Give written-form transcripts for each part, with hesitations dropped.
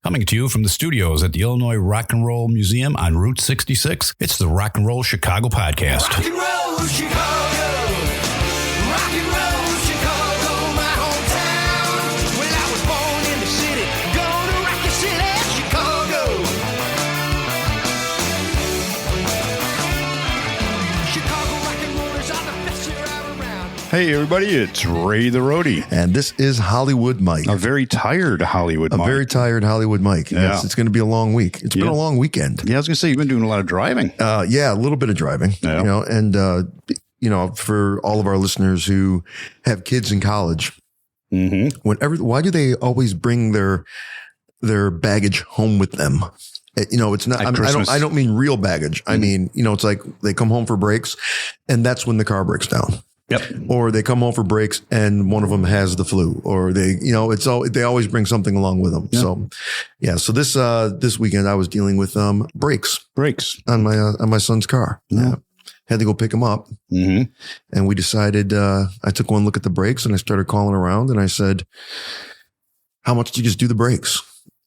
Coming to you from the studios at the Illinois Rock and Roll Museum on Route 66, it's the Rock and Roll Chicago podcast. Rock and roll Chicago, rock and roll Chicago, my hometown. Well, I was born in the city, gonna rock the city, Chicago. Chicago rock and rollers are the best here around. Hey everybody, it's Ray the Roadie. And this is Hollywood Mike. A very tired Hollywood Mike. A very tired Hollywood Mike. Yeah. Yes, it's going to be a long week. It's been a long weekend. Yeah, I was going to say, you've been doing a lot of driving. Yeah, a little bit of driving. Yeah. You know, and for all of our listeners who have kids in college, why do they always bring their baggage home with them? It's not. I don't mean real baggage. I mean, it's like they come home for breaks, and that's when the car breaks down. Yep. Or they come home for breaks and one of them has the flu, or they always bring something along with them. Yep. So this weekend I was dealing with brakes on my son's car. Yeah. Had to go pick him up. And we decided, I took one look at the brakes and I started calling around and I said, how much do you just do the brakes?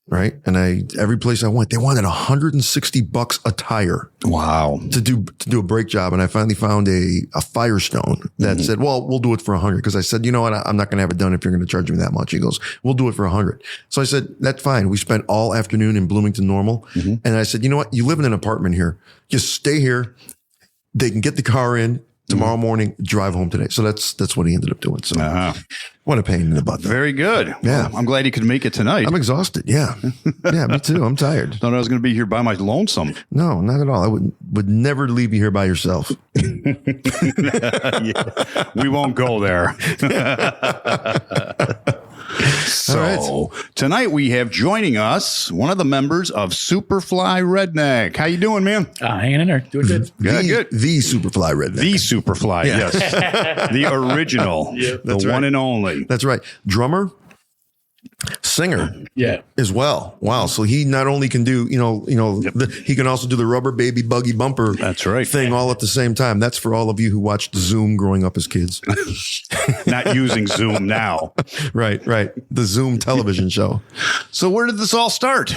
Right. And every place I went, they wanted $160 a tire. Wow. To do a brake job. And I finally found a Firestone that said, well, we'll do it for $100. Cause I said, you know what? I'm not going to have it done if you're going to charge me that much. He goes, we'll do it for $100. So I said, that's fine. We spent all afternoon in Bloomington Normal. And I said, you know what? You live in an apartment here. Just stay here. They can get the car in tomorrow morning, drive home today. So that's what he ended up doing. So what a pain in the butt. Very good. Yeah. Well, I'm glad he could make it tonight. I'm exhausted. Yeah. Yeah, me too. I'm tired. Thought I was going to be here by my lonesome. No, not at all. I would never leave you here by yourself. We won't go there. So tonight we have joining us one of the members of Superfly Redneck. How you doing, man? Hanging in there. Doing good. Good. The Superfly Redneck. The Superfly, yes. The original. The one and only. That's right. Drummer, singer, as well. Wow. So he not only can do, he can also do the rubber baby buggy bumper thing all at the same time. That's for all of you who watched Zoom growing up as kids. Not using Zoom now. Right. The Zoom television show. So where did this all start?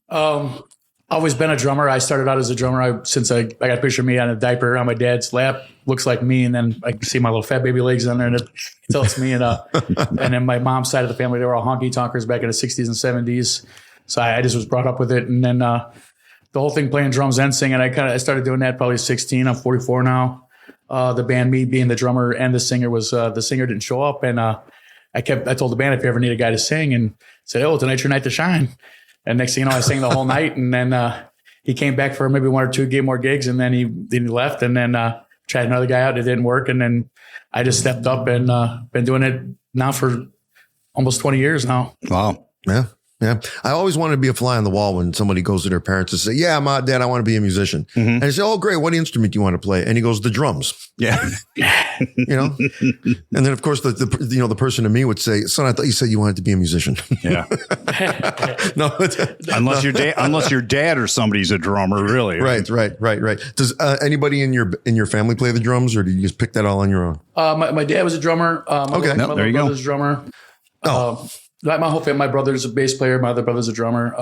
Always been a drummer. I started out as a drummer since I got a picture of me on a diaper on my dad's lap. Looks like me, and then I can see my little fat baby legs on there, and it tells me. And then my mom's side of the family, they were all honky tonkers back in the 60s and 70s. So I just was brought up with it. And then the whole thing, playing drums and singing, I started doing that probably 16. I'm 44 now. The band, me being the drummer and the singer, was the singer didn't show up, and I told the band, if you ever need a guy to sing, and said, oh, tonight's your night to shine. And next thing you know, I sang the whole night, and then he came back for maybe one or two more gigs, and then he left, and then tried another guy out. It didn't work, and then I just stepped up and been doing it now for almost 20 years now. Wow. Yeah. I always wanted to be a fly on the wall when somebody goes to their parents and say, yeah, Dad, I want to be a musician. And I say, oh, great. What instrument do you want to play? And he goes, the drums. Yeah. And then of course the person to me would say, son, I thought you said you wanted to be a musician. Yeah. No, unless your dad or somebody's a drummer, really. Right. Does anybody in your family play the drums, or do you just pick that all on your own? My dad was a drummer. My there you go. Brother's a drummer. My whole family, my brother's a bass player. My other brother's a drummer.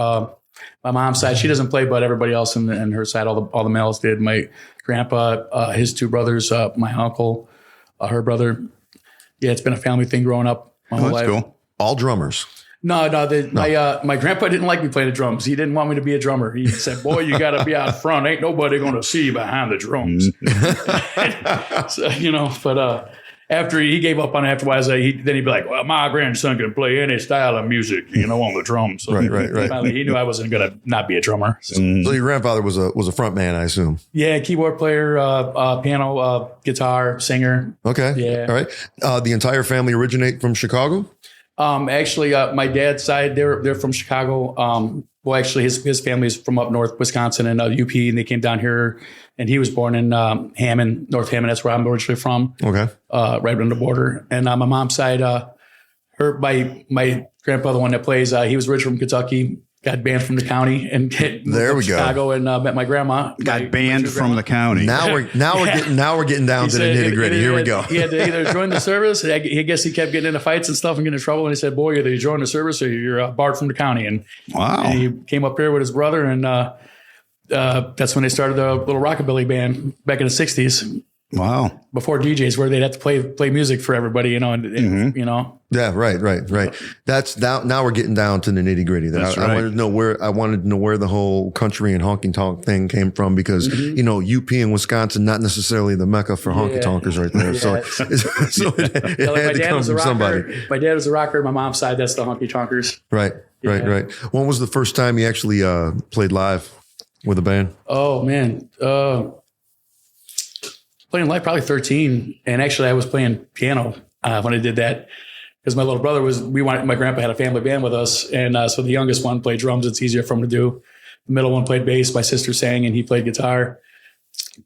My mom's side, she doesn't play, but everybody else in her side, all the males did. My grandpa, his two brothers, my uncle, her brother. Yeah, it's been a family thing growing up my whole life. Cool. All drummers. No. My grandpa didn't like me playing the drums. He didn't want me to be a drummer. He said, boy, you got to be out front. Ain't nobody going to see you behind the drums. So, after he gave up on it afterwards, then he'd be like, well, my grandson can play any style of music, on the drums. So right. Finally, he knew I wasn't going to not be a drummer. So your grandfather was a front man, I assume. Yeah, keyboard player, piano, guitar, singer. Okay. Yeah. All right. The entire family originate from Chicago? Actually, my dad's side, they're from Chicago. Actually, his family's from up north, Wisconsin and UP, and they came down here. And he was born in Hammond, North Hammond. That's where I'm originally from. Okay. Right on the border. And my mom's side, my grandpa, the one that plays, he was originally from Kentucky. got banned from the county and There we go. Chicago and met my grandma. Got banned from the county. Now we're getting down to the nitty gritty. Here we go. He had to either join the service. I guess he kept getting into fights and stuff and getting in trouble. And he said, "Boy, either you join the service or you're barred from the county." And, Wow. and he came up here with his brother, and that's when they started the little rockabilly band back in the '60s. Wow. Before DJs, where they'd have to play music for everybody, you know, and you know. Yeah, right. That's now we're getting down to the nitty gritty. That's I right. wanted to know where the whole country and honky tonk thing came from because you know UP and Wisconsin not necessarily the mecca for honky tonkers right there. So, it Yeah, like had to come from somebody. My dad was a rocker. My mom's side, that's the honky tonkers. Right. When was the first time you actually played live with a band? Oh man, playing live probably 13, and actually I was playing piano when I did that. Because my little brother my grandpa had a family band with us. And so the youngest one played drums. It's easier for him to do. The middle one played bass. My sister sang and he played guitar.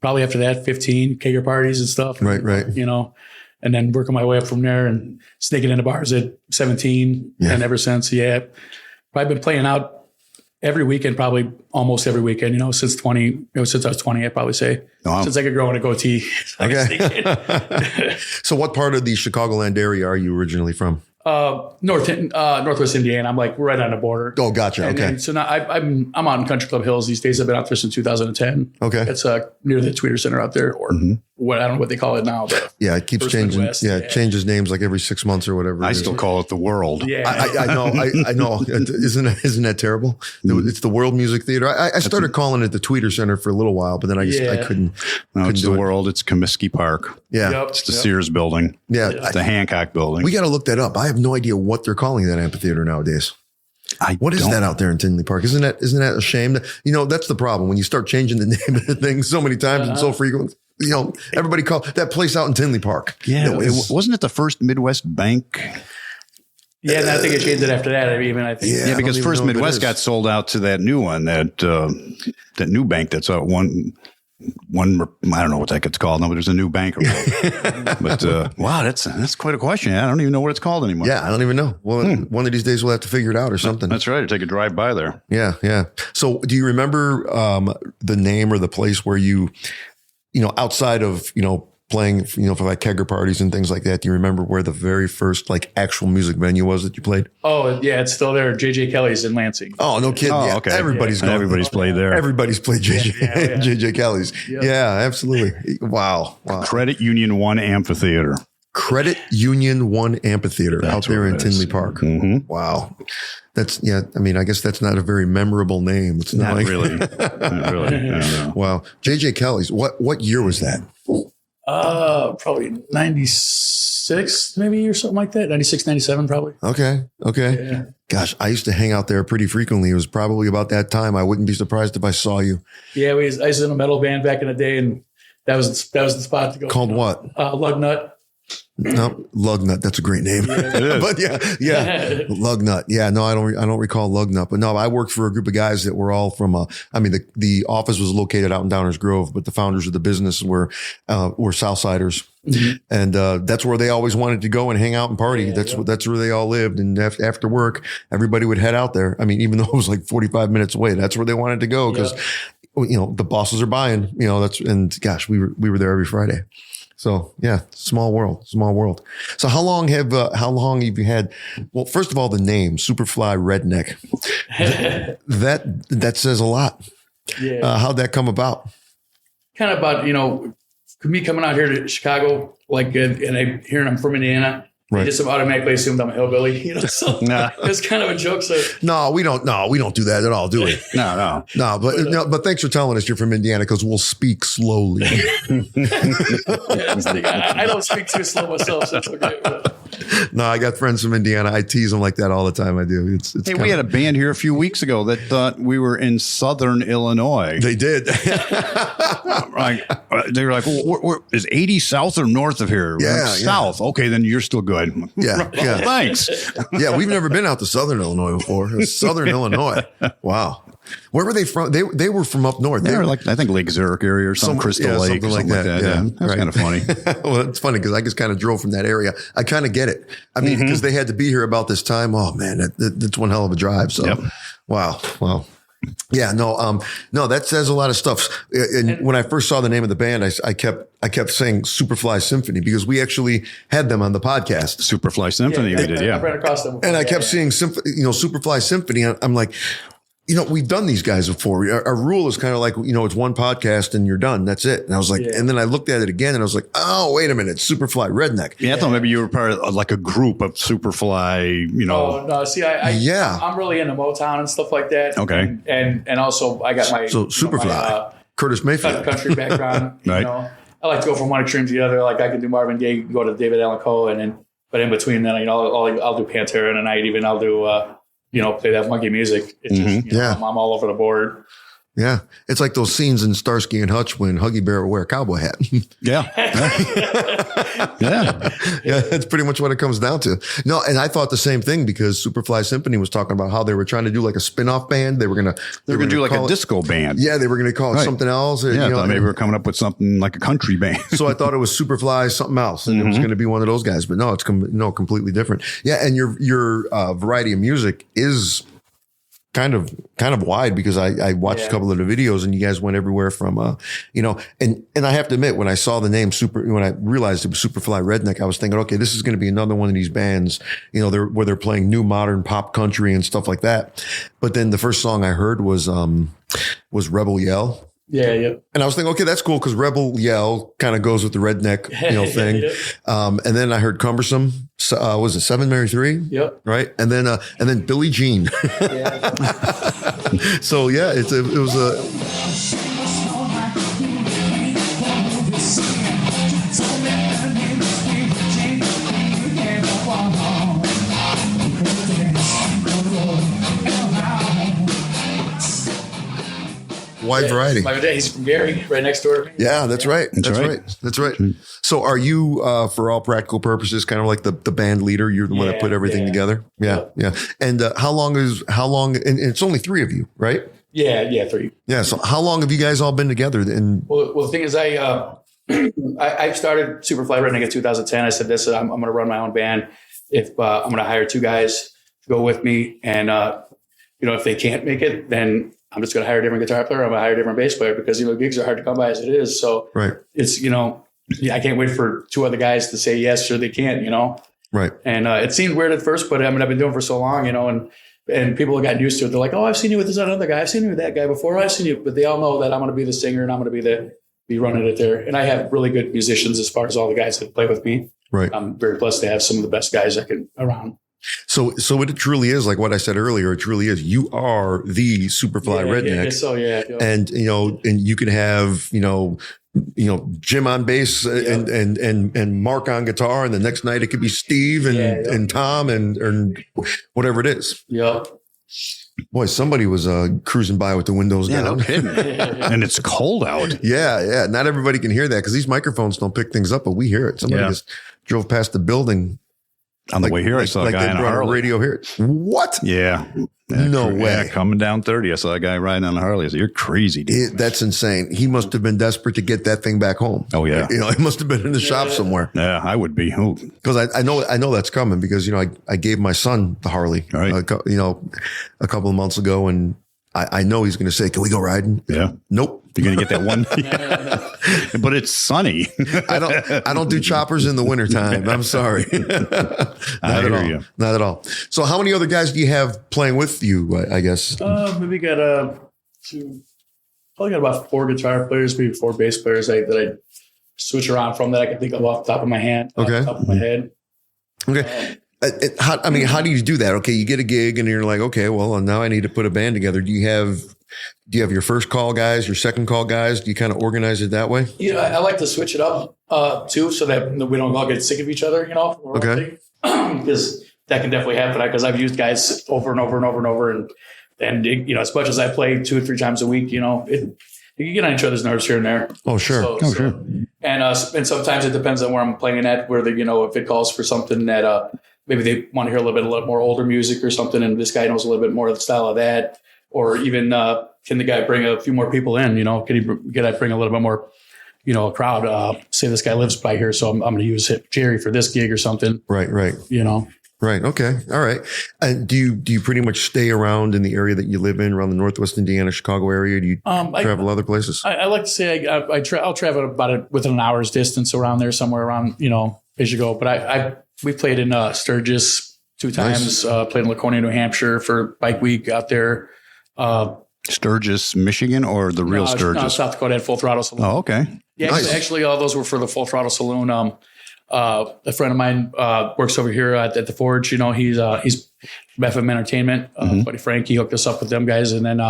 Probably after that, 15 kegger parties and stuff. Right. You know, and then working my way up from there and sneaking into bars at 17. Yeah. And ever since, I've been playing out every weekend, probably almost every weekend, you know, since I was 20, I'd probably say. Wow. Since I could grow in a goatee. Okay. So what part of the Chicagoland area are you originally from? Northwest Indiana. I'm like right on the border. Oh, gotcha. And Okay. then, so now I'm out in Country Club Hills these days. I've been out there since 2010. Okay. It's near the Tweeter Center out there, or what I don't know what they call it now. But Yeah, it keeps First changing. Midwest, It changes names like every 6 months or whatever. I it is. still call it the world. yeah, I know. I know. Isn't that terrible? It's the World Music Theater. I started calling it the Tweeter Center for a little while, but then I couldn't. No, it's the do it. world. It's Comiskey Park. Yeah. Yep. It's the Sears building. Yeah. It's the Hancock building. We got to look that up. I have no idea what they're calling that amphitheater nowadays. What is that out there in Tinley Park? Isn't that a shame? You know, that's the problem when you start changing the name of the thing so many times and so frequent. You know, everybody call that place out in Tinley Park. Yeah. Wasn't it the first Midwest bank? yeah. And I think it changed it after that. I think. Yeah. Yeah, I because don't even First know what it Midwest is. got sold out to that new one, that new bank that's out one. I don't know what that gets called. No, but there's a new bank. But wow, that's quite a question. I don't even know what it's called anymore. Yeah, I don't even know. Well, one of these days we'll have to figure it out or something. That's right. Take a drive by there. Yeah. So do you remember the name or the place where you outside of, playing, for like kegger parties and things like that, do you remember where the very first like actual music venue was that you played? Oh yeah, it's still there. JJ Kelly's in Lansing. Oh, no kidding. Oh, Yeah, okay. Everybody's gone. Everybody's played there. Everybody's played JJ Kelly's. Yep. Yeah, absolutely. Wow. Credit Union 1 Amphitheater. Credit Union 1 Amphitheater That's out there what in it is. Tinley Park. Mhm. Wow. I guess that's not a very memorable name. It's not, Not like, really. Not really. I don't know. Wow. JJ Kelly's. What year was that? Probably 96 maybe or something like that. 96, 97 probably. Okay. Yeah. Gosh, I used to hang out there pretty frequently. It was probably about that time. I wouldn't be surprised if I saw you. Yeah, I was in a metal band back in the day, and that was the spot to go. Called what? Lug Nut. No, Lugnut. That's a great name. is. But yeah, Lugnut. Yeah, no, I don't recall Lugnut. But no, I worked for a group of guys that were all from. The office was located out in Downers Grove, but the founders of the business were Southsiders, and that's where they always wanted to go and hang out and party. That's where they all lived. And after work, everybody would head out there. I mean, even though it was like 45 minutes away, that's where they wanted to go because the bosses are buying. Gosh, we were there every Friday. So yeah, small world. So how long have you had? Well, first of all, the name Superfly Redneck, that says a lot. Yeah. How'd that come about? Kind of about, me coming out here to Chicago, and I hearing I'm from Indiana. Right. They just automatically assumed I'm a hillbilly, so Nah. it's kind of a joke. So No, we don't do that at all, do we? No. But thanks for telling us you're from Indiana because we'll speak slowly. I don't speak too slow myself, so it's okay. No, I got friends from Indiana. I tease them like that all the time. I do. It's Hey, we had a band here a few weeks ago that thought we were in Southern Illinois. They did. They were like, is 80 south or north of here? We're Yeah, like, south. Okay, then you're still good. Yeah, yeah. Thanks. Yeah, we've never been out to Southern Illinois before. It was Southern Illinois. Wow. Where were they from? They were from up north. They were like, I think Lake Zurich area or some Crystal Lake, something like that. Yeah, that's kind of funny. Well, it's funny because I just kind of drove from that area. I kind of get it. I mean, because they had to be here about this time. Oh man, that's one hell of a drive. So, Yep. Wow. Wow. Yeah, no, that says a lot of stuff. And when I first saw the name of the band, I kept saying Superfly Symphony because we actually had them on the podcast. Superfly Symphony, we did, I ran across them before. And I kept seeing Superfly Symphony. And I'm like, we've done these guys before. Our rule is kind of like, it's one podcast and you're done. That's it. And I was like, and then I looked at it again and I was like, oh, wait a minute, Superfly Redneck. Yeah, I thought maybe you were part of like a group of Superfly, Oh, no, see, I'm really into Motown and stuff like that. Okay. And also I got my Superfly, Curtis Mayfield. country background. Right. I like to go from one extreme to the other. Like I can do Marvin Gaye, go to David Allan Coe, but in between then, I'll do Pantera in a night. Even I'll do, play that funky music. It's just, I'm all over the board. Yeah. It's like those scenes in Starsky and Hutch when Huggy Bear would wear a cowboy hat. Yeah. Yeah. Yeah. That's pretty much what it comes down to. No, and I thought the same thing because Superfly Symphony was talking about how they were trying to do like a spin-off band. They were going to do like a disco band. Yeah. They were going to call it something else. Yeah. I thought maybe we were coming up with something like a country band. So I thought it was Superfly something else and it was going to be one of those guys, but no, it's completely different. Yeah. And your variety of music is kind of wide because I watched a couple of the videos and you guys went everywhere from, and I have to admit, when I saw the name when I realized it was Superfly Redneck, I was thinking, okay, this is going to be another one of these bands, where they're playing new modern pop country and stuff like that. But then the first song I heard was Rebel Yell. Yeah, yeah. And I was thinking, okay, that's cool because Rebel Yell kind of goes with the redneck, thing. And then I heard Cumbersome. Was it 7 Mary 3? Yep. Right. And then Billie Jean. Yeah. So yeah, it was a. Wide variety. My dad, he's from Gary, right next door to me. Yeah, that's right. That's right. So are you, for all practical purposes, kind of like the band leader? You're the one that put everything together? Yeah. And how long, and it's only 3 of you, right? Yeah, 3. Yeah. So how long have you guys all been together? And well, the thing is, I started Superfly Redneck in 2010. I said this, I'm going to run my own band. If I'm going to hire 2 guys to go with me. And, if they can't make it, then I'm just going to hire a different guitar player. I'm going to hire a different bass player because, gigs are hard to come by as it is. So it's, I can't wait for 2 other guys to say yes or they can't, Right. And it seemed weird at first, but I've been doing it for so long, and people have gotten used to it. They're like, oh, I've seen you with this other guy. I've seen you with that guy before. I've seen you. But they all know that I'm going to be the singer and I'm going to be running it there. And I have really good musicians as far as all the guys that play with me. Right. I'm very blessed to have some of the best guys around. So it truly is like what I said earlier. It truly is. You are the Superfly Redneck. Yeah, so yeah. And and you can have Jim on bass and Mark on guitar, and the next night it could be Steve and Tom and whatever it is. Yeah. Boy, somebody was cruising by with the windows down. No kidding. And it's cold out. Yeah. Not everybody can hear that because these microphones don't pick things up, but we hear it. Somebody just drove past the building. On the way here, I saw a guy on a Harley. Radio here. What? Yeah. No way. Yeah, coming down 30, I saw a guy riding on a Harley. I said, you're crazy, dude. That's insane. He must have been desperate to get that thing back home. Oh, yeah. He must have been in the shop somewhere. Yeah, I would be. Because I know that's coming because, I gave my son the Harley, right. a couple of months ago. And I know he's going to say, can we go riding? Yeah. Nope. You're going to get that one. But it's sunny. I don't do choppers in the wintertime. I'm sorry. Not at all. So how many other guys do you have playing with you, I guess? Maybe probably got about 4 guitar players, maybe 4 bass players that I switch around from that I can think of off the top of my hand, off the top of my head. Okay. How do you do that? Okay, you get a gig and you're like, okay, well, now I need to put a band together. Do you have your first call guys, your second call guys? Do you kind of organize it that way? I like to switch it up too, so that we don't all get sick of each other. Okay. Because that can definitely happen. Because I've used guys over and over and over and over, and as much as I play 2 or 3 times a week, you can get on each other's nerves here and there. Oh, sure. Sure. And sometimes it depends on where I'm playing at, where if it calls for something that maybe they want to hear a little more older music or something, and this guy knows a little bit more of the style of that, or even can the guy bring a few more people in? Can I bring a little bit more, a crowd? Say this guy lives by here, so I'm going to use Jerry for this gig or something. Right. Right. Okay. All right. And do you pretty much stay around in the area that you live in, around the Northwest Indiana, Chicago area? Do you travel other places? I like to say I'll travel about within an hour's distance around there, somewhere around, as you go. But we played in Sturgis 2 times, Nice. played in Laconia, New Hampshire for Bike Week out there. Sturgis, Michigan, or the real Sturgis? No, South Dakota had Full Throttle Saloon. Oh, okay. Yeah, Nice. actually, all those were for the Full Throttle Saloon. A friend of mine works over here at the Forge. He's from FM Entertainment. Buddy Frank, he hooked us up with them guys, and then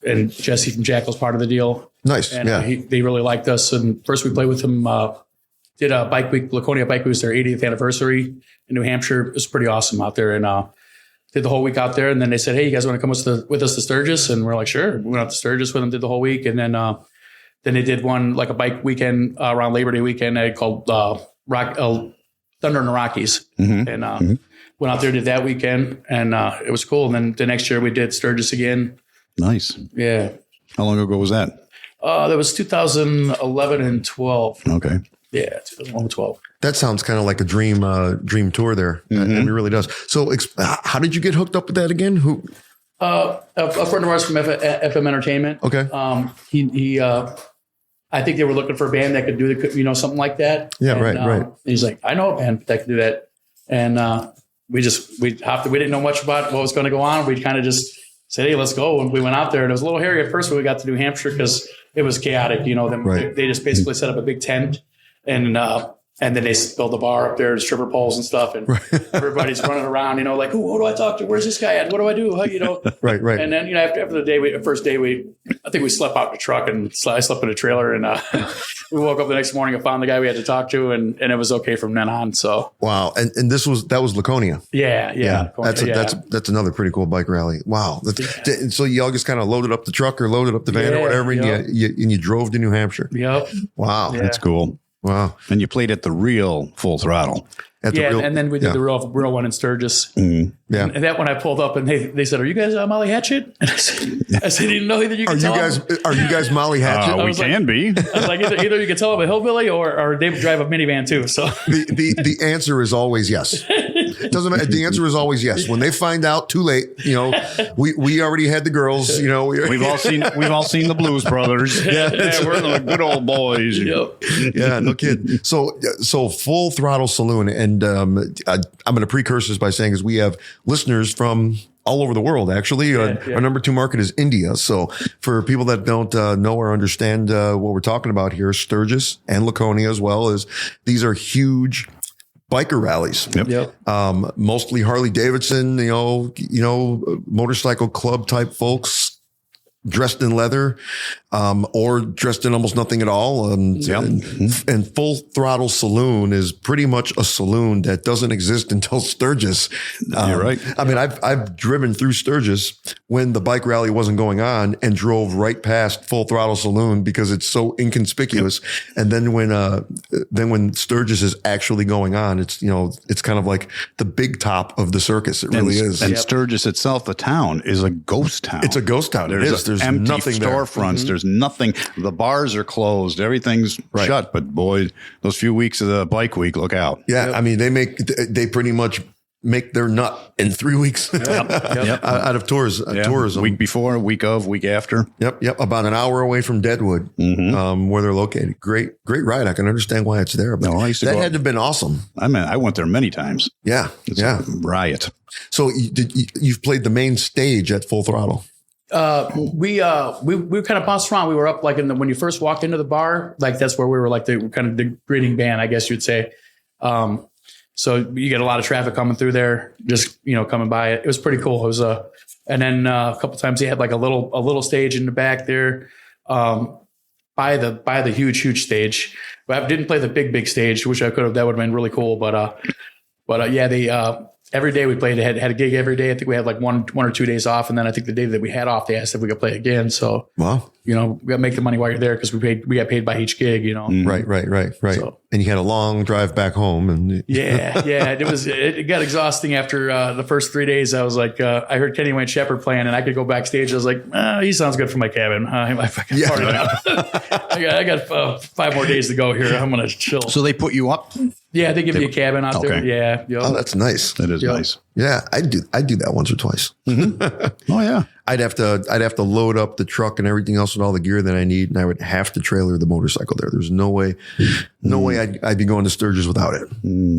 and Jesse from Jackal's part of the deal. Nice. And Yeah. they really liked us. And first we played with them. Did a Bike Week, Laconia Bike Week was their 80th anniversary in New Hampshire. It was pretty awesome out there, and did the whole week out there. And then they said, "Hey, you guys want to come with us to Sturgis?" And we're like, "Sure." We went out to Sturgis with them, did the whole week, and then they did one like a bike weekend around Labor Day weekend called Thunder in the Rockies, and went out there, did that weekend, and it was cool. And then the next year we did Sturgis again. Nice. Yeah, How long ago was that? that was 2011 and 12. Okay. Yeah, 2011 and 12. That sounds kind of like a dream tour there. It really does. So how did you get hooked up with that again? Who? A friend of ours from FM Entertainment. Okay. He I think they were looking for a band that could do something like that. Yeah, And, right. He's like, I know a band that could do that, and we didn't know much about what was going to go on. We kind of just said, hey, let's go, and we went out there. And it was a little hairy at first when we got to New Hampshire because it was chaotic. Right. They just basically set up a big tent, and then they build a bar up there, and stripper poles and stuff, and everybody's running around, like, who do I talk to? Where's this guy at? What do I do? Right. And then, after the day, first day, I think we slept out in the truck, and I slept in a trailer, and we woke up the next morning and found the guy we had to talk to, and it was okay from then on. So Wow. And that was Laconia. yeah. That's another pretty cool bike rally. Wow. So you all just kind of loaded up the truck or loaded up the van or Yeah, whatever, and yep. you drove to New Hampshire. Yep. Wow. Yeah. That's cool. Wow. And you played at the real Full Throttle. At the real- and then we did yeah. the real one in Sturgis. Yeah. And that when I pulled up, and they said, "Are you guys Molly Hatchet?" And I said, "You didn't know either. You Are can you tell guys Molly Hatchet? We was like- can be. I was like, either you can tell them a hillbilly or they drive a minivan too." So The answer is always yes. Doesn't matter. The answer is always yes. When they find out, too late. We already had the girls. We've all seen the Blues Brothers. Yeah. We're the good old boys. yep. Yeah, no kid. So Full Throttle Saloon, and I'm going to precursor this by saying is we have listeners from all over the world. Actually, Yeah. our number 2 market is India. So for people that don't know or understand what we're talking about here, Sturgis and Laconia as well, is these are huge biker rallies. Yep. Mostly Harley Davidson, motorcycle club type folks. Dressed in leather, or dressed in almost nothing at all. And Full Throttle Saloon is pretty much a saloon that doesn't exist until Sturgis. You're right. I mean, I've driven through Sturgis when the bike rally wasn't going on and drove right past Full Throttle Saloon because it's so inconspicuous. And then when Sturgis is actually going on, it's kind of like the big top of the circus. It really is. And Sturgis itself, the town, is a ghost town. It's a ghost town. It is. There's empty nothing there. storefronts. There's nothing. The bars are closed. Everything's shut. But boy, those few weeks of the bike week, look out. Yeah. I mean, they pretty much make their nut in 3 weeks out of tourism. Week before, week of, week after. Yep. About an hour away from Deadwood, where they're located. Great ride. I can understand why it's there, but I used to that go had to have been awesome. I went there many times. Yeah. It's a riot. So you've played the main stage at Full Throttle. We kind of bounced around. We were up like when you first walked into the bar, like that's where we were, like the kind of the greeting band, I guess you'd say. So you get a lot of traffic coming through there, just coming by it. It was pretty cool. It was and then a couple times they had like a little stage in the back there, by the huge stage. But I didn't play the big stage, which I could have. That would have been really cool. But yeah, they. Every day we played, had a gig every day. I think we had like one or 2 days off. And then I think the day that we had off, they asked if we could play again. So, Wow. we got to make the money while you're there because we got paid by each gig, Right. So- And you had a long drive back home, and Yeah. It got exhausting after the first 3 days. I was like, I heard Kenny Wayne Shepherd playing, and I could go backstage. I was like, he sounds good for my cabin. I fucking partied out. I got 5 more days to go here. I'm gonna chill. So they put you up? Yeah, they give you a cabin out there. Okay. Yeah. Yep. oh, that's nice. That is nice. Yeah, I do that once or twice. Oh yeah. I'd have to load up the truck and everything else with all the gear that I need, and I would have to trailer the motorcycle there. There's no way I'd be going to Sturgis without it.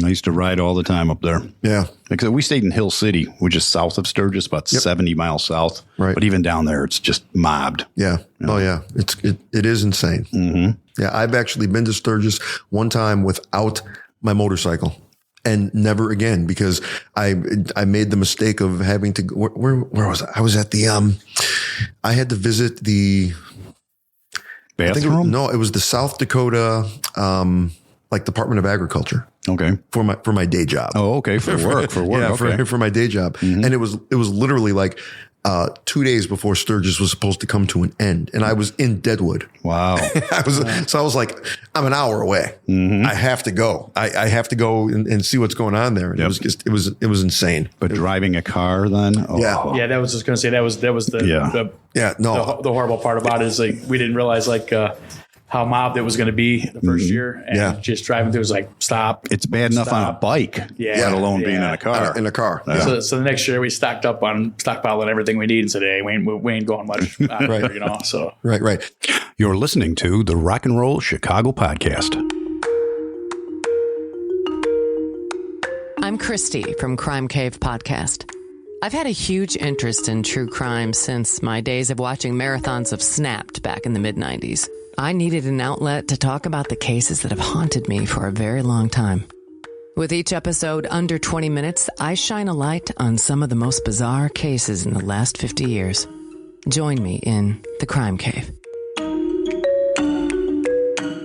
I used to ride all the time up there. Yeah. Except we stayed in Hill City, which is south of Sturgis, about 70 miles south. Right. But even down there, it's just mobbed. Yeah. Oh yeah. It is insane. Mm-hmm. Yeah. I've actually been to Sturgis one time without my motorcycle. And never again, because I made the mistake of having to where was I? I was at the I had to visit the bathroom. It was the South Dakota like Department of Agriculture. Okay. For my day job. Oh, okay. For work. Yeah, okay. for my day job. Mm-hmm. And it was literally like 2 days before Sturgis was supposed to come to an end, and I was in Deadwood. Wow. I was like, I'm an hour away. Mm-hmm. I have to go. I have to go and see what's going on there. And it was insane. But driving a car then? Oh. Yeah. That was just going to say that was the horrible part about it is like we didn't realize like how mobbed it was going to be the first year, and just driving through was like stop. It's bad enough on a bike, let alone being in a car. In a car. Yeah. So the next year we stocked up on stockpiling everything we need and said, hey, we ain't going much, right. you know. So right. You're listening to the Rock and Roll Chicago Podcast. I'm Christy from Crime Cave Podcast. I've had a huge interest in true crime since my days of watching marathons of Snapped back in the mid-90s. I needed an outlet to talk about the cases that have haunted me for a very long time. With each episode under 20 minutes, I shine a light on some of the most bizarre cases in the last 50 years. Join me in the Crime Cave.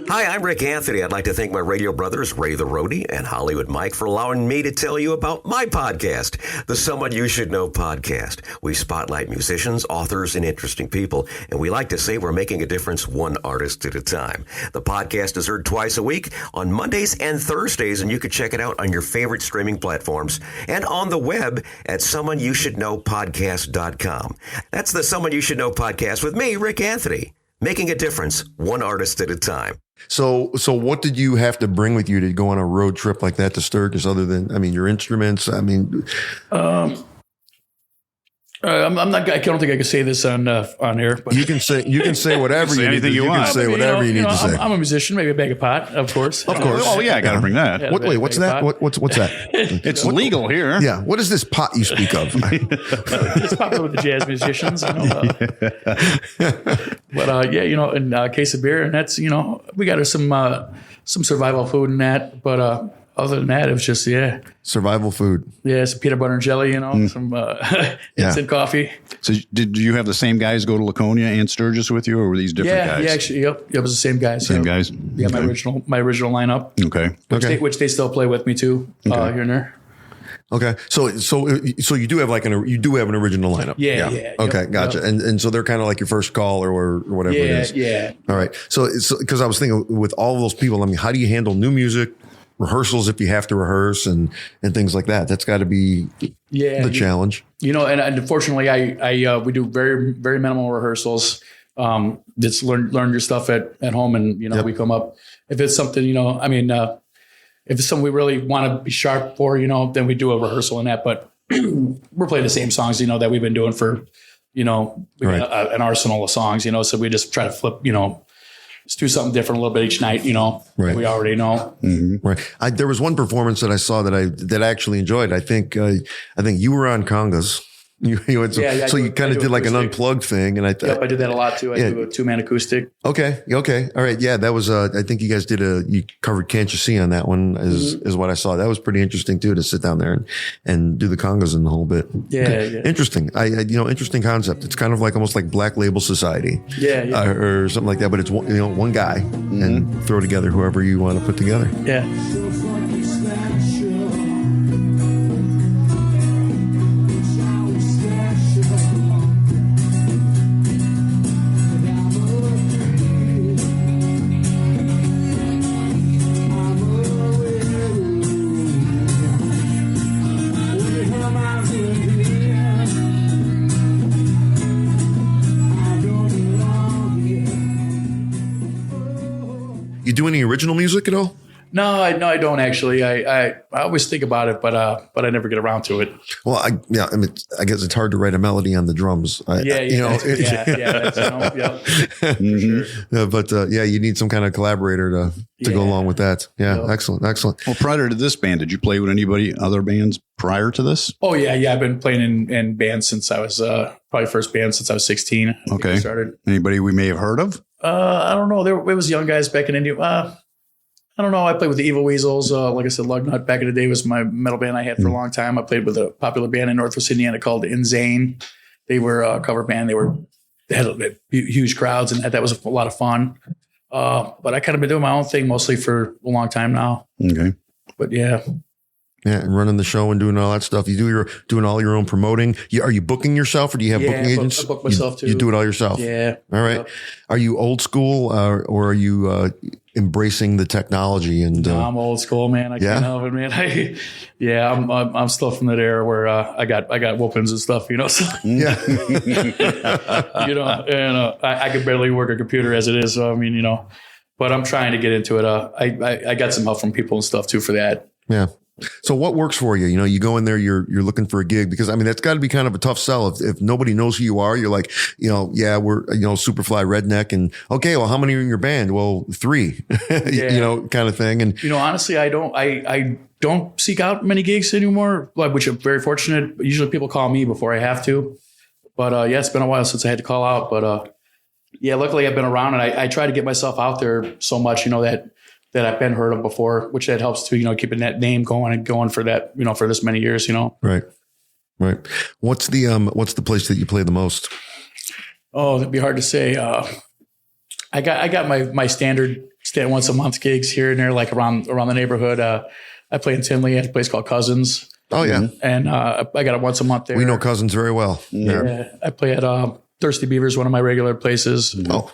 Hi, I'm Rick Anthony. I'd like to thank my radio brothers, Ray the Roadie and Hollywood Mike, for allowing me to tell you about my podcast, the Someone You Should Know podcast. We spotlight musicians, authors, and interesting people, and we like to say we're making a difference one artist at a time. The podcast is heard twice a week on Mondays and Thursdays, and you can check it out on your favorite streaming platforms and on the web at someoneyoushouldknowpodcast.com. That's the Someone You Should Know podcast with me, Rick Anthony, making a difference one artist at a time. So what did you have to bring with you to go on a road trip like that to Sturgis, other than, your instruments? I'm not. I don't think I can say this on here. But you can say whatever you anything need. you want. Can say whatever you need to say. I'm a musician. Maybe a bag of pot, of course. Of course. Oh yeah, I got to bring that. What's that? What's that? It's legal here. Yeah. What is this pot you speak of? It's popular with the jazz musicians. But in a case of beer, and that's we got some survival food in that, but. Other than that, it was just, survival food. Yeah, some peanut butter and jelly, some instant coffee. So did you have the same guys go to Laconia and Sturgis with you, or were these different guys? Yeah, actually, yep. It was the same guys. Same guys? Yeah, Okay. my original lineup. Okay. Which they still play with me too, here and there. Okay. So you do have an original lineup. Yeah. Okay. Yep, Gotcha. Yep. And so they're kind of like your first call or whatever it is. Yeah. All right. So because I was thinking with all of those people, how do you handle new music? Rehearsals, if you have to rehearse and things like that, that's got to be the challenge. And unfortunately, we do very, very minimal rehearsals. Just learn your stuff at home, and we come up if it's something if it's something we really want to be sharp for, then we do a rehearsal in that. But we're playing the same songs, that we've been doing for, we got an arsenal of songs, so we just try to flip, let's do something different a little bit each night, Right. We already know. Mm-hmm. Right. There was one performance that I saw that I actually enjoyed. I think you were on congas. You had some, so you kind of did like an unplugged thing, and I did that a lot too. I do a 2-man acoustic. Okay. All right. Yeah, that was. I think you guys you covered "Can't You See" on that one. Is what I saw. That was pretty interesting too, to sit down there and do the congas in the whole bit. Yeah. Interesting. Interesting concept. It's kind of like almost like Black Label Society. Yeah. Or something like that. But it's one guy and throw together whoever you want to put together. Yeah. You do any original music at all? No, I don't actually. I always think about it, but I never get around to it. Well, I mean, I guess it's hard to write a melody on the drums. Yeah. That's, for sure. But you need some kind of collaborator to go along with that. Yeah, Yep. excellent. Well, prior to this band, did you play with anybody, other bands prior to this? Oh yeah. I've been playing in bands since I was probably first band since I was 16. I think I started. Anybody we may have heard of? I don't know. It was young guys back in India. I don't know. I played with the Evil Weasels. Like I said, Lugnut back in the day was my metal band I had for a long time. I played with a popular band in Northwest Indiana called Insane. They were a cover band. They had huge crowds, and that was a lot of fun. But I kind of been doing my own thing mostly for a long time now. Okay. But yeah. Yeah, and running the show and doing all that stuff. You doing all your own promoting. Are you booking yourself, or do you have booking agents? I book myself too. You do it all yourself. Yeah. All right. Yep. Are you old school, or are you embracing the technology? And No, I'm old school, man. I can't help it, man. I'm still from that era where I got whoopings and stuff, you know. So, yeah, you know, and I could barely work a computer as it is. So I mean, you know, but I'm trying to get into it. I got some help from people and stuff too for that. yeah. So what works for you? You know, you go in there, you're looking for a gig, because I mean, that's got to be kind of a tough sell. If nobody knows who you are, you're like, you know, yeah, we're, you know, Superfly Redneck, and okay, well, how many are in your band? Well, 3, you know, kind of thing. And, you know, honestly, I don't seek out many gigs anymore, which I'm very fortunate. Usually people call me before I have to, but it's been a while since I had to call out, but luckily I've been around, and I try to get myself out there so much, you know, that I've been heard of before, which that helps to, you know, keeping that name going for that, you know, for this many years, you know. Right. What's the place that you play the most? Oh, that'd be hard to say. I got my standard once a month gigs here and there, like around the neighborhood. I play in Tinley at a place called Cousins. Oh yeah. And I got it once a month there. We know Cousins very well. Yeah. I play at Thirsty Beaver's, one of my regular places. Oh.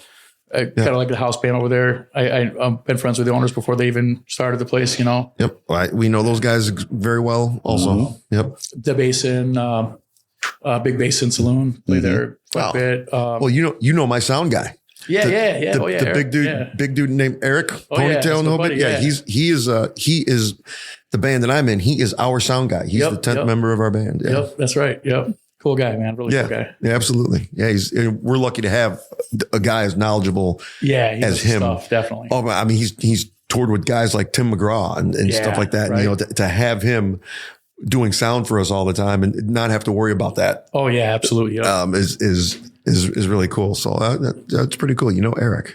I kind of like the house band over there. I've been friends with the owners before they even started the place, you know. Yep. We know those guys very well also. Mm-hmm. Yep. The Basin, Big Basin Saloon, play there quite a bit. Well, you know my sound guy. Yeah. The big dude named Eric, ponytail, no bit. Yeah, he is the band that I'm in. He is our sound guy. He's the 10th member of our band. Yeah. Yep, that's right. Yep. Cool guy, man. Really cool guy. Yeah, absolutely. Yeah, we're lucky to have a guy as knowledgeable as him. Stuff, definitely. Oh, I mean, he's toured with guys like Tim McGraw and stuff like that. Right. And, you know, to have him doing sound for us all the time and not have to worry about that. Oh yeah, absolutely. Yep. Is really cool. So that's pretty cool. You know, Eric.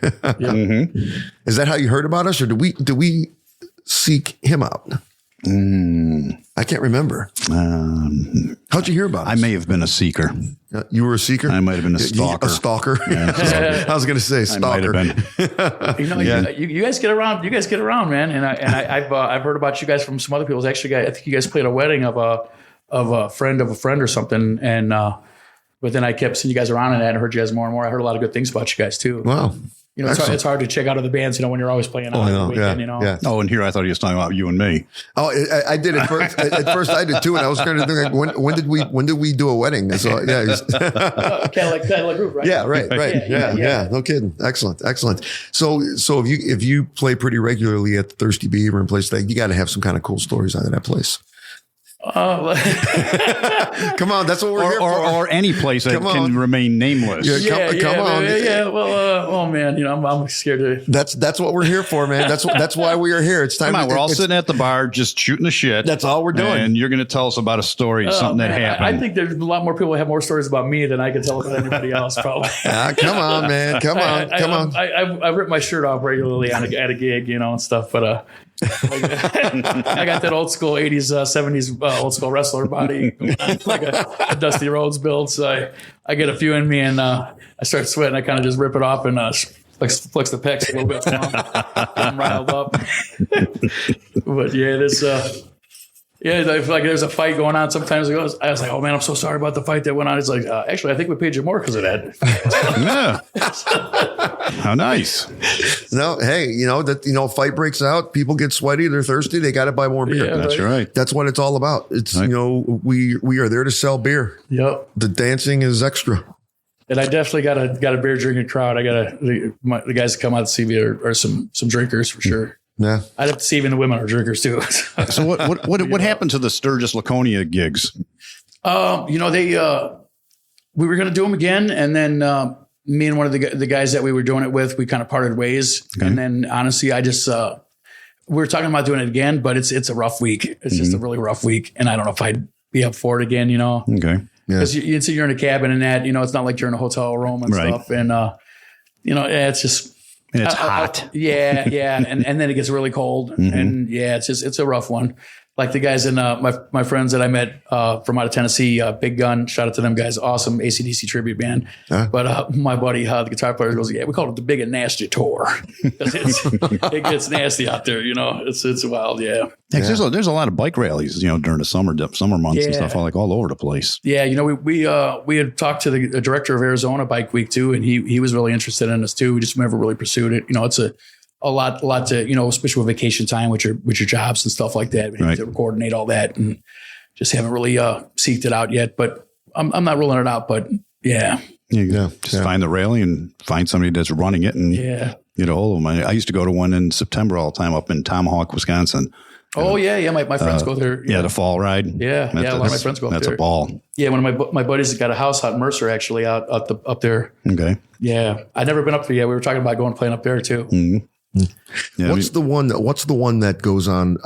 Is that how you heard about us, or do we seek him out? I can't remember. How'd you hear about us? I may have been a seeker. You were a seeker? I might have been a stalker. A stalker? Yeah, I was going to say stalker. I might have been. You know, you guys get around. You guys get around, man. And I've heard about you guys from some other people. Actually, I think you guys played a wedding of a friend or something. And but then I kept seeing you guys around, and I heard you guys more and more. I heard a lot of good things about you guys too. Wow. You know, it's hard to check out of the bands, you know, when you're always playing on the weekend, you know. Yeah. Oh, and here I thought he was talking about you and me. Oh, I did at first. At first, I did too, and I was kind of thinking, like, when did we do a wedding? So yeah, kind of like group, right? Yeah, right. Yeah. No kidding. Excellent. So if you play pretty regularly at the Thirsty Beaver and place like, you got to have some kind of cool stories out of that place. Come on, that's what we're here for. Or any place that can remain nameless. Come on. Yeah. Well, oh man, you know, I'm scared to. That's what we're here for, man. That's why we are here. It's time. Come on, we're all sitting at the bar, just shooting the shit. That's all we're doing. And you're going to tell us about a story, something that happened. I think there's a lot more people who have more stories about me than I can tell about anybody else. Probably. Come on, man. Come on. I rip my shirt off regularly at a gig, you know, and stuff, but. I got that old school 80s, 70s old school wrestler body, like a Dusty Rhodes build. So I get a few in me, and I start sweating. I kind of just rip it off and flex the pecs a little bit. I'm riled up. But yeah, this. Like there's a fight going on. Sometimes I was like, "Oh man, I'm so sorry about the fight that went on." It's like, actually, I think we paid you more because of that. Yeah. How nice. No, hey, you know, fight breaks out. People get sweaty. They're thirsty. They got to buy more beer. Yeah, that's right. That's what it's all about. It's right. You know, we are there to sell beer. Yep. The dancing is extra. And I definitely got a beer drinking crowd. I got the guys that come out to see me are some drinkers for sure. Yeah. I'd have to see even the women are drinkers too. So what happened to the Sturgis Laconia gigs? We were going to do them again. And then me and one of the guys that we were doing it with, we kind of parted ways. Okay. And then honestly, I just, we were talking about doing it again, but it's a rough week. It's just a really rough week. And I don't know if I'd be up for it again, Okay. Because you're in a cabin and that, it's not like you're in a hotel room and stuff. And, it's just. And it's hot. Yeah. And then it gets really cold. And it's a rough one. Like the guys in my friends that I met from out of Tennessee, Big Gun, shout out to them guys, awesome AC/DC tribute band. But my buddy, the guitar player, goes, we call it the Big and Nasty Tour. It gets nasty out there, it's wild, yeah. There's a lot of bike rallies, during the summer months and stuff, like all over the place. Yeah, we had talked to the director of Arizona Bike Week too, and he was really interested in us too. We just never really pursued it. It's a lot to, especially with vacation time with your jobs and stuff like that. We have to coordinate all that and just haven't really seeked it out yet, but I'm not ruling it out, but yeah. Find the rally and find somebody that's running it and get a hold of them. I used to go to one in September all the time up in Tomahawk, Wisconsin. Oh yeah. My friends go there. Yeah. The fall ride. Yeah. A lot of my friends go up there. That's a ball. Yeah. One of my buddies has got a house out in Mercer actually up there. Okay. Yeah. I've never been up there yet. We were talking about going playing up there too. Mm-hmm. Yeah, what's the one that goes on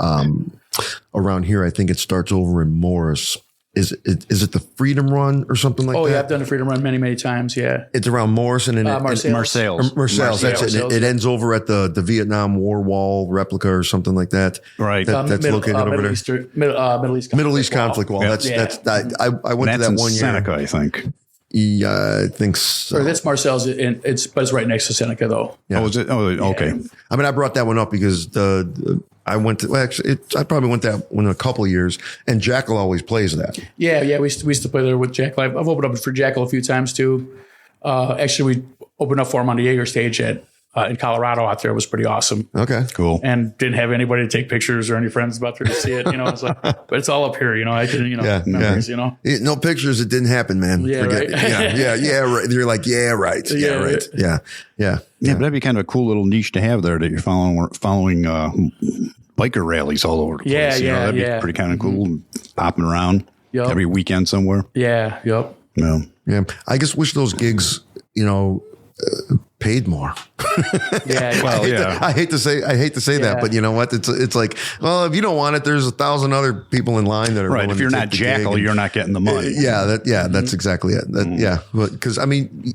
around here? I think it starts over in Morris. Is it the Freedom Run or something like that? Oh yeah, I've done the Freedom Run many times. Yeah, it's around Morris and Marseilles. That's it. It ends over at the Vietnam War Wall replica or something like that. Right. That's located over there. Middle East conflict wall. That's I went to that one year. Seneca, I think. Yeah, I think so. Or that's Marseilles, but it's right next to Seneca, though. Yeah. Oh, is it? Oh, okay. Yeah. I mean, I brought that one up because I probably went that one in a couple of years, and Jackal always plays that. Yeah. We used to play there with Jackal. I've opened up for Jackal a few times too. Actually, we opened up for him on the Jaeger stage in Colorado out there. It was pretty awesome. Okay, cool. And didn't have anybody to take pictures or any friends about there to see it. It's like, but it's all up here. I can, memories. No pictures. It didn't happen, man. Yeah, right. Yeah. Right. You're like, yeah, right. Yeah, right. Yeah. Yeah, but that'd be kind of a cool little niche to have there that you're following biker rallies all over the place. That'd be pretty kind of cool, popping around every weekend somewhere. Yeah. Yep. Yeah. I just wish those gigs, paid more. I hate to say that, but you know what? It's like, well, if you don't want it, there's 1,000 other people in line that are right. If you're not Jackal, you're not getting the money. That's exactly it. Because I mean,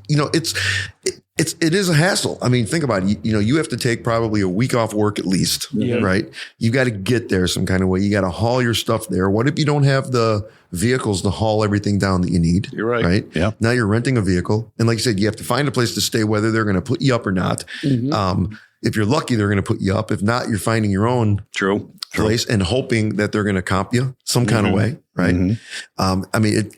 it is a hassle. I mean, think about it. You have to take probably a week off work at least, right? You got to get there some kind of way. You got to haul your stuff there. What if you don't have the vehicles to haul everything down that you need? You're right. Right. Yeah. Now you're renting a vehicle. And like you said, you have to find a place to stay, whether they're going to put you up or not. Mm-hmm. If you're lucky, they're going to put you up. If not, you're finding your own place and hoping that they're going to comp you some kind of way. Right. Mm-hmm. I mean,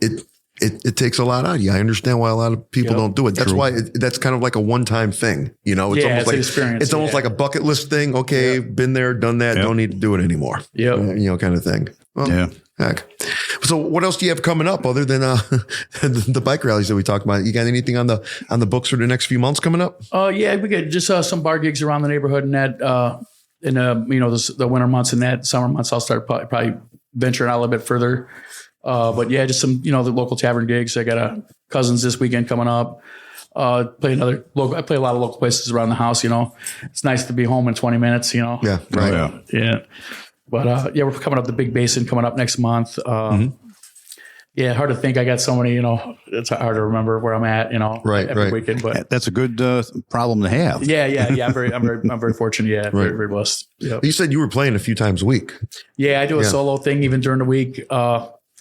it takes a lot out of you. I understand why a lot of people don't do it. That's why that's kind of like a one-time thing. It's almost like experience. It's almost like a bucket list thing. Okay, been there, done that. Don't need to do it anymore. Kind of thing. Well, heck. So what else do you have coming up other than the bike rallies that we talked about? You got anything on the books for the next few months coming up? Yeah, we got just some bar gigs around the neighborhood and that the winter months and that summer months I'll start probably venturing out a little bit further. But yeah, just some, the local tavern gigs. I got a cousins this weekend coming up. I play a lot of local places around the house, It's nice to be home in 20 minutes, Yeah. Right. Yeah. But we're coming up the Big Basin coming up next month. Yeah, hard to think. I got so many, it's hard to remember where I'm at, every weekend. But that's a good problem to have. Yeah. I'm very fortunate. Yeah, very blessed. Yep. You said you were playing a few times a week. Yeah, I do a solo thing even during the week.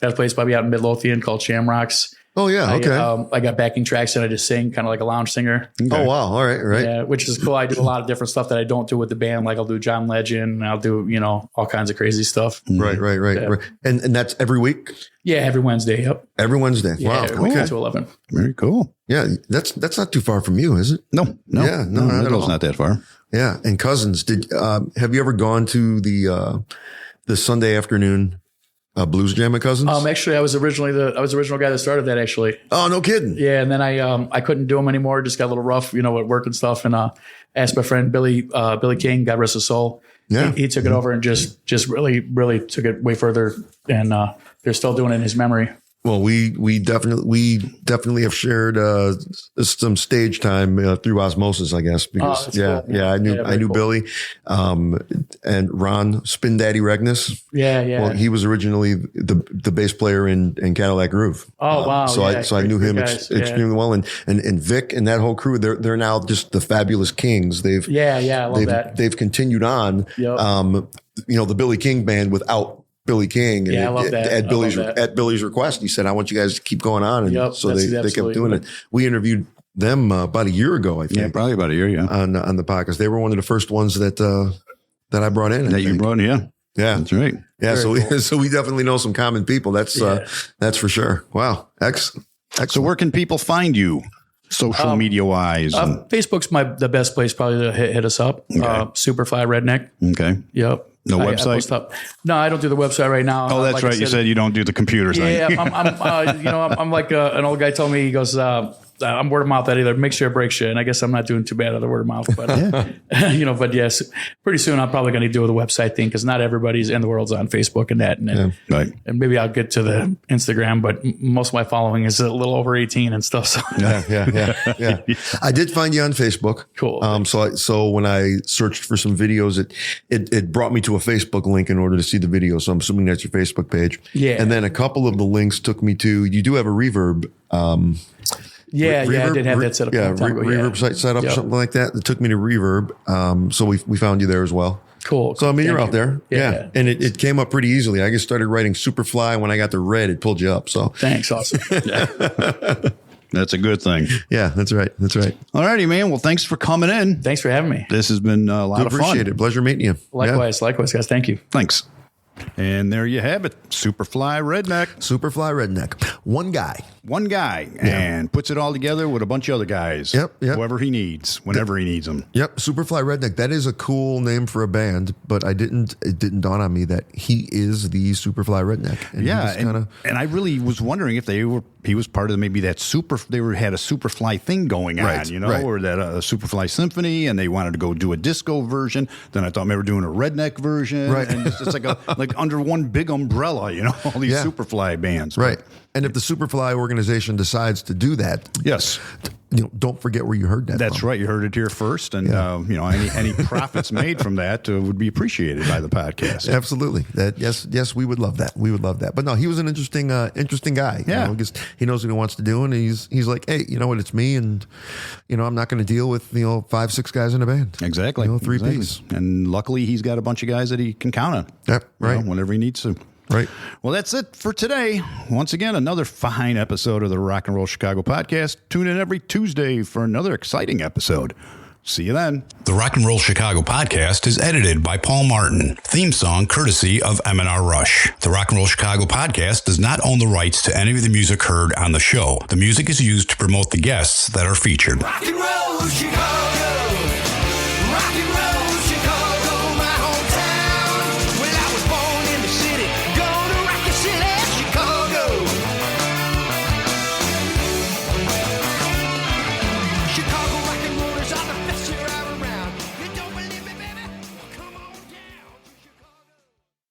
Got a place probably out in Midlothian called Shamrocks. Oh yeah, okay. I got backing tracks and I just sing kind of like a lounge singer. Okay. Oh wow, all right. Yeah, which is cool. I do a lot of different stuff that I don't do with the band. Like I'll do John Legend. I'll do all kinds of crazy stuff. Right. Yeah. And that's every week. Yeah, every Wednesday. Yep. Every Wednesday. Yeah, wow. Every 10 to 11. Very cool. Yeah, that's not too far from you, is it? No. Yeah, no, not at all. Not that far. Yeah, and cousins. Have you ever gone to the Sunday afternoon blues jam at Cousins? Actually, I was the original guy that started that. Actually. Oh, no kidding. Yeah, and then I couldn't do them anymore. Just got a little rough, with work and stuff. And asked my friend Billy King, God rest his soul. Yeah. He took it over and just really, really took it way further. And they're still doing it in his memory. Well, we definitely have shared some stage time through osmosis, I guess. Because cool. I knew cool. Billy, and Ron Spin Daddy Regness. Yeah. Well, he was originally the bass player in Cadillac Groove. Oh wow! So I knew him extremely well, and Vic and that whole crew. They're now just the fabulous Kings. I love that. They've continued on. Yep. The Billy King band without Billy King. And I love that. At Billy's request, he said, "I want you guys to keep going on." And so they kept doing it. We interviewed them about a year ago, I think. Yeah, probably about a year. Yeah, on the podcast, they were one of the first ones that I brought in. You brought in, yeah, that's right. Yeah, so we definitely know some common people. That's for sure. Wow, excellent. So where can people find you? Social media wise, Facebook's the best place probably to hit us up. Okay. Superfly Redneck. Okay. Yep. No I website? post up. No, I don't do the website right now. Oh, that's right. You said you don't do the computer thing. Yeah, I'm like an old guy told me. He goes, I'm word of mouth that either makes you or breaks you, and I guess I'm not doing too bad at the word of mouth. But but yes, pretty soon I'm probably going to do the website thing because not everybody's in the world's on Facebook and that, Right. And maybe I'll get to the Instagram, but most of my following is a little over 18 and stuff. So Yeah. I did find you on Facebook. Cool. So when I searched for some videos, it brought me to a Facebook link in order to see the video. So I'm assuming that's your Facebook page. Yeah. And then a couple of the links took me to. You do have a Reverb. I did have that set up. Reverb site set up or something like that. It took me to Reverb. So we found you there as well. Cool. So I mean, you're out there. Yeah. And it came up pretty easily. I just started writing Superfly. When I got the red, it pulled you up. So Thanks. Awesome. That's a good thing. yeah, that's right. All righty, man. Well, thanks for coming in. Thanks for having me. This has been a lot of fun. Appreciate it. Pleasure meeting you. Likewise, guys. Thank you. Thanks. And there you have it. Superfly Redneck. Superfly Redneck. One guy. And puts it all together with a bunch of other guys. Yep. Whoever he needs, whenever he needs them. Yep. Superfly Redneck. That is a cool name for a band, but it didn't dawn on me that he is the Superfly Redneck. And and I really was wondering if he was part of maybe that had a Superfly thing going on, or that Superfly Symphony, and they wanted to go do a disco version. Then I thought maybe we were doing a redneck version. Right. And it's just like under one big umbrella, all these Superfly bands. Right. And if the Superfly organization decides to do that, yes, don't forget where you heard that. That's from. right. You heard it here first, and any profits made from that would be appreciated by the podcast. Absolutely. Yes, we would love that. But no, he was an interesting guy. Yeah, he knows what he wants to do, and he's like, hey, you know what? It's me, and I'm not going to deal with 5-6 guys in a band. Exactly, 3-piece. And luckily, he's got a bunch of guys that he can count on. Yep, right. Whenever he needs to. Right. Well, that's it for today. Once again, another fine episode of the Rock and Roll Chicago podcast. Tune in every Tuesday for another exciting episode. See you then. The Rock and Roll Chicago podcast is edited by Paul Martin. Theme song courtesy of M&R Rush. The Rock and Roll Chicago podcast does not own the rights to any of the music heard on the show. The music is used to promote the guests that are featured. Rock and roll Chicago.